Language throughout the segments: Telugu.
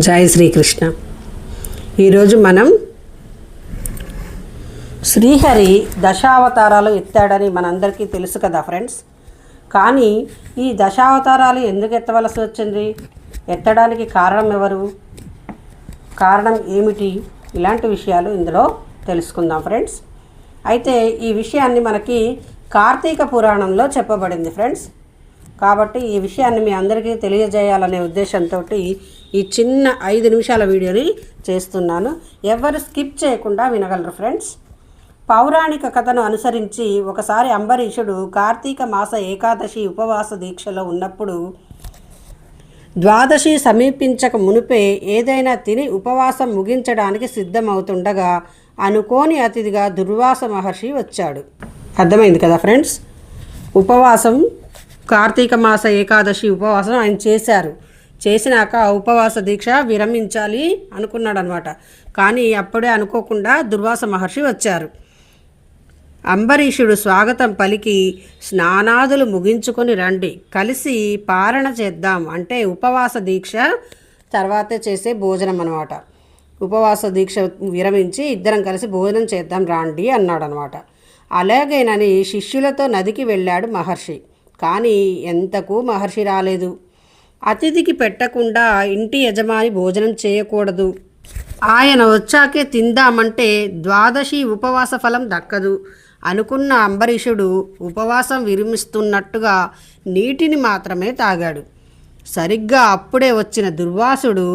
జై శ్రీకృష్ణ. ఈరోజు మనం శ్రీహరి దశావతారాలు ఎత్తాడని మనందరికీ తెలుసు కదా ఫ్రెండ్స్. కానీ ఈ దశావతారాలు ఎందుకు ఎత్తవలసి వచ్చింది, ఎత్తడానికి కారణం ఎవరు, కారణం ఏమిటి, ఇలాంటి విషయాలు ఇందులో తెలుసుకుందాం ఫ్రెండ్స్. అయితే ఈ విషయాన్ని మనకి కార్తీక పురాణంలో చెప్పబడింది ఫ్రెండ్స్. కాబట్టి ఈ విషయాన్ని మీ అందరికీ తెలియజేయాలనే ఉద్దేశంతో ఈ చిన్న 5 నిమిషాల వీడియోని చేస్తున్నాను. ఎవరు స్కిప్ చేయకుండా వినగలరు ఫ్రెండ్స్. పౌరాణిక కథను అనుసరించి ఒకసారి అంబరీషుడు కార్తీక మాస ఏకాదశి ఉపవాస దీక్షలో ఉన్నప్పుడు ద్వాదశి సమీపించక మునిపే ఏదైనా తిని ఉపవాసం ముగించడానికి సిద్ధమవుతుండగా అనుకోని అతిథిగా దుర్వాస మహర్షి వచ్చాడు. అర్థమైంది కదా ఫ్రెండ్స్. ఉపవాసం కార్తీక మాస ఏకాదశి ఉపవాసం ఆయన చేసినాక ఉపవాస దీక్ష విరమించాలి అనుకున్నాడు అనమాట. కానీ అప్పుడే అనుకోకుండా దుర్వాస మహర్షి వచ్చారు. అంబరీషుడు స్వాగతం పలికి, స్నానాదులు ముగించుకొని రండి, కలిసి పారణ చేద్దాం, అంటే ఉపవాస దీక్ష తర్వాతే చేసే భోజనం అనమాట. ఉపవాస దీక్ష విరమించి ఇద్దరం కలిసి భోజనం చేద్దాం రండి అన్నాడనమాట. అలాగేనని శిష్యులతో నదికి వెళ్ళాడు మహర్షి. కానీ ఎంతకు మహర్షి రాలేదు. అతిథికి పెట్టకుండా ఇంటి యజమాని భోజనం చేయకూడదు, ఆయన వచ్చాకే తిందామంటే ద్వాదశి ఉపవాస ఫలం దక్కదు అనుకున్న అంబరీషుడు ఉపవాసం విరమిస్తున్నట్టుగా నీటిని మాత్రమే తాగాడు. సరిగ్గా అప్పుడే వచ్చిన దుర్వాసుడు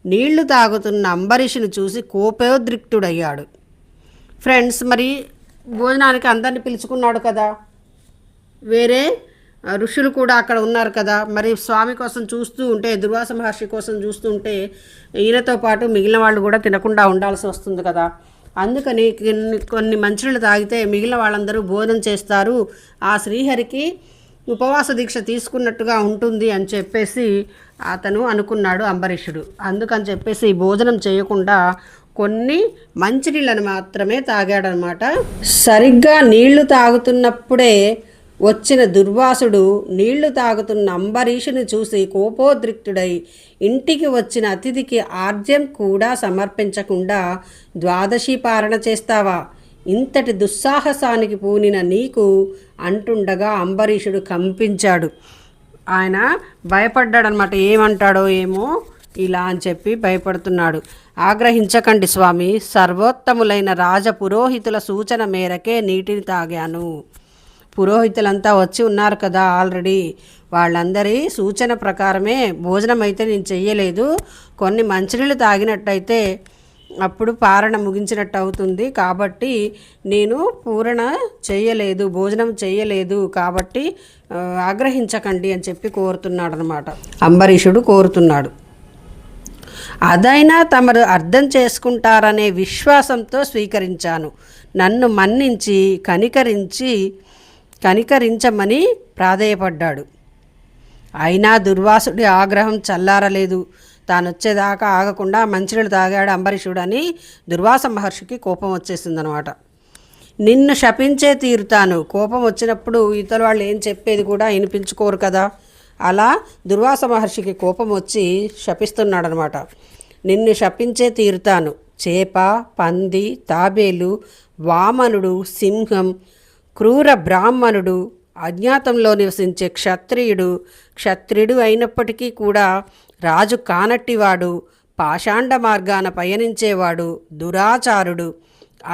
నీళ్లు తాగుతున్న అంబరీషుని చూసి కోపోద్రిక్తుడయ్యాడు. ఫ్రెండ్స్, మరి భోజనానికి అందరిని పిలుచుకున్నాడు కదా, వేరే ఋషులు కూడా అక్కడ ఉన్నారు కదా. మరి స్వామి కోసం చూస్తూ ఉంటే, దుర్వాస మహర్షి కోసం చూస్తూ ఉంటే ఈయనతో పాటు మిగిలిన వాళ్ళు కూడా తినకుండా ఉండాల్సి వస్తుంది కదా. అందుకని కొన్ని మంచినీళ్ళు తాగితే మిగిలిన వాళ్ళందరూ భోజనం చేస్తారు, ఆ శ్రీహరికి ఉపవాస దీక్ష తీసుకున్నట్టుగా ఉంటుంది అని చెప్పేసి అతను అనుకున్నాడు అంబరీషుడు. అందుకని చెప్పేసి భోజనం చేయకుండా కొన్ని మంచినీళ్ళని మాత్రమే తాగాడనమాట. సరిగ్గా నీళ్లు తాగుతున్నప్పుడే వచ్చిన దుర్వాసుడు నీళ్లు తాగుతున్న అంబరీషుని చూసి కోపోద్రిక్తుడై ఇంటికి వచ్చిన అతిథికి ఆర్జ్యం కూడా సమర్పించకుండా ద్వాదశి పారణ చేస్తావా, ఇంతటి దుస్సాహసానికి పూనిన నీకు అంటుండగా అంబరీషుడు కంపించాడు. ఆయన భయపడ్డాడనమాట. ఏమంటాడో ఏమో ఇలా అని చెప్పి భయపడుతున్నాడు. ఆగ్రహించకండి స్వామి, సర్వోత్తములైన రాజ పురోహితుల సూచన మేరకే నీటిని తాగాను. పురోహితులంతా వచ్చి ఉన్నారు కదా ఆల్రెడీ, వాళ్ళందరి సూచన ప్రకారమే భోజనం అయితే నేను చెయ్యలేదు. కొన్ని మంచినీళ్ళు తాగినట్టయితే అప్పుడు పారణ ముగించినట్టు అవుతుంది, కాబట్టి నేను పూరణ చేయలేదు, భోజనం చేయలేదు, కాబట్టి ఆగ్రహించకండి అని చెప్పి కోరుతున్నాడు అనమాట. అంబరీషుడు కోరుతున్నాడు. అదైనా తమరు అర్థం చేసుకుంటారనే విశ్వాసంతో స్వీకరించాను. నన్ను మన్నించి కనికరించమని ప్రాధేయపడ్డాడు. అయినా దుర్వాసుడి ఆగ్రహం చల్లారలేదు. తాను వచ్చేదాకా ఆగకుండా మంచినీళ్ళు తాగాడు అంబరీషుడు అని దుర్వాస మహర్షికి కోపం వచ్చేసిందనమాట. నిన్ను శపించే తీరుతాను. కోపం వచ్చినప్పుడు ఇతర వాళ్ళు ఏం చెప్పేది కూడా వినిపించుకోరు కదా. అలా దుర్వాస మహర్షికి కోపం వచ్చి శపిస్తున్నాడనమాట. నిన్ను శపించే తీరుతాను. చేప, పంది, తాబేలు, వామనుడు, సింహం, క్రూర బ్రాహ్మణుడు, అజ్ఞాతంలో నివసించే క్షత్రియుడు అయినప్పటికీ కూడా రాజు కానట్టివాడు, పాషాండ మార్గాన పయనించేవాడు, దురాచారుడు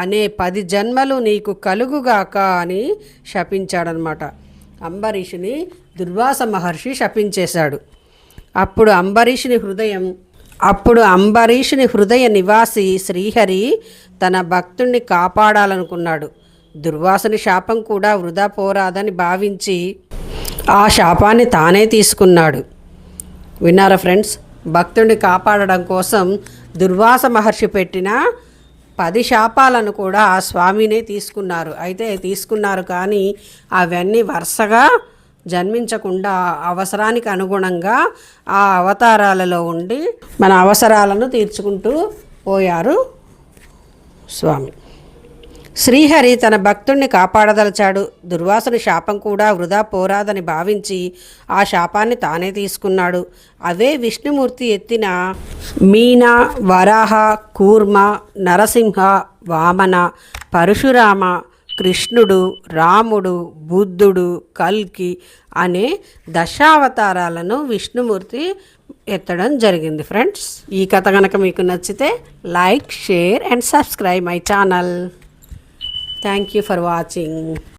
అనే 10 జన్మలు నీకు కలుగుగాక అని శపించాడనమాట. అంబరీషుని దుర్వాస మహర్షి శపించేశాడు. అప్పుడు అంబరీషుని హృదయ నివాసి శ్రీహరి తన భక్తుణ్ణి కాపాడాలనుకున్నాడు. దుర్వాసుని శాపం కూడా వృధా పోరాదని భావించి ఆ శాపాన్ని తానే తీసుకున్నాడు. విన్నారా ఫ్రెండ్స్. భక్తుడిని కాపాడడం కోసం దుర్వాస మహర్షి పెట్టిన 10 శాపాలను కూడా ఆ స్వామినే తీసుకున్నారు. కానీ అవన్నీ వరుసగా జన్మించకుండా అవసరానికి అనుగుణంగా ఆ అవతారాలలో ఉండి మన అవసరాలను తీర్చుకుంటూ పోయారు స్వామి. శ్రీహరి తన భక్తుణ్ణి కాపాడదలిచాడు. దుర్వాసుని శాపం కూడా వృధా పోరాదని భావించి ఆ శాపాన్ని తానే తీసుకున్నాడు. అవే విష్ణుమూర్తి ఎత్తిన మీన, వరాహ, కూర్మ, నరసింహ, వామన, పరశురామ, కృష్ణుడు, రాముడు, బుద్ధుడు, కల్కి అనే దశావతారాలను విష్ణుమూర్తి ఎత్తడం జరిగింది ఫ్రెండ్స్. ఈ కథ కనుక మీకు నచ్చితే like, share and subscribe my channel. Thank you for watching.